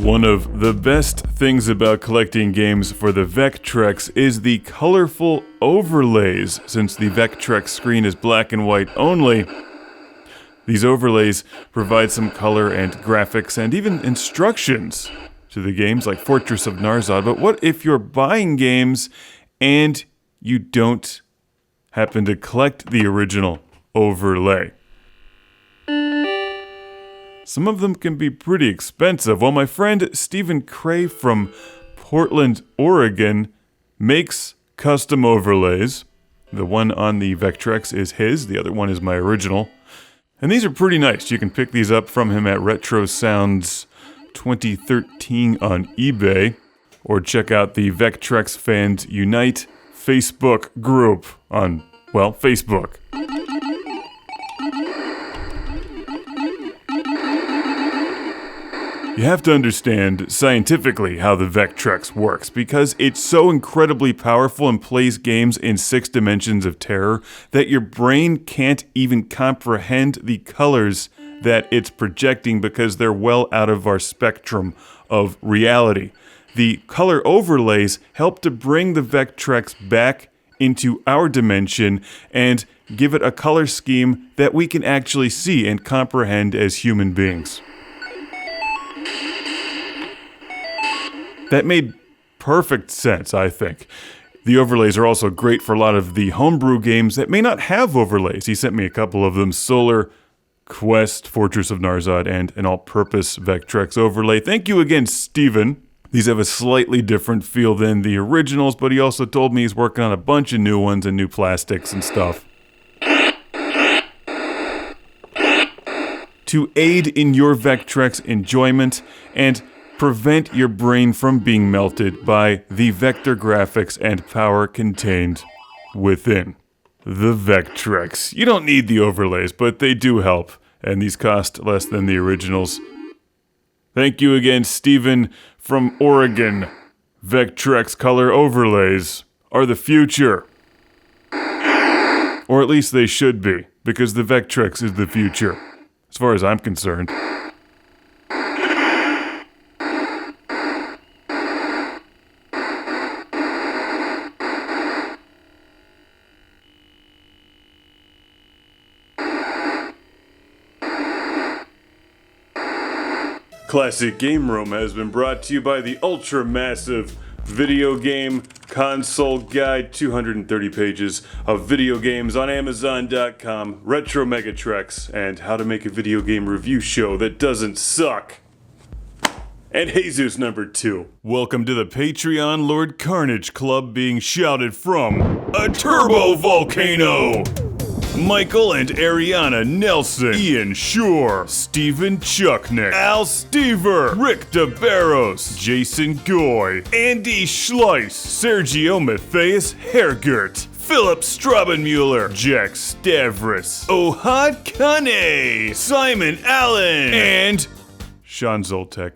One of the best things about collecting games for the Vectrex is the colorful overlays. Since the Vectrex screen is black and white only, these overlays provide some color and graphics and even instructions to the games like Fortress of Narzad. But what if you're buying games and you don't happen to collect the original overlay? Some of them can be pretty expensive. Well, my friend Steven Kray from Portland, Oregon makes custom overlays. The one on the Vectrex is his, the other one is my original. And these are pretty nice. You can pick these up from him at Retro Sounds 2013 on eBay, or check out the Vectrex Fans Unite Facebook group on, well, Facebook. You have to understand scientifically how the Vectrex works, because it's so incredibly powerful and plays games in 6 dimensions of terror that your brain can't even comprehend the colors that it's projecting because they're well out of our spectrum of reality. The color overlays help to bring the Vectrex back into our dimension and give it a color scheme that we can actually see and comprehend as human beings. That made perfect sense, I think. The overlays are also great for a lot of the homebrew games that may not have overlays. He sent me a couple of them: Solar Quest, Fortress of Narzad, and an all-purpose Vectrex overlay. Thank you again, Steven. These have a slightly different feel than the originals, but he also told me he's working on a bunch of new ones and new plastics and stuff. To aid in your Vectrex enjoyment and prevent your brain from being melted by the vector graphics and power contained within the Vectrex. You don't need the overlays, but they do help, and these cost less than the originals. Thank you again, Steven from Oregon. Vectrex color overlays are the future. Or at least they should be, because the Vectrex is the future, as far as I'm concerned. Classic Game Room has been brought to you by the ultra-massive video game console guide, 230 pages of video games on Amazon.com, Retro Megatrex, and how to make a video game review show that doesn't suck. And Jesus number 2. Welcome to the Patreon Lord Carnage Club, being shouted from a turbo volcano. Michael and Ariana Nelson, Ian Shore, Stephen Chucknick, Al Stever, Rick DeBarros, Jason Goy, Andy Schleiss, Sergio Matthias Hergert, Philip Strabenmuller, Jack Stavris, Ohad Kane, Simon Allen, and Sean Zoltek.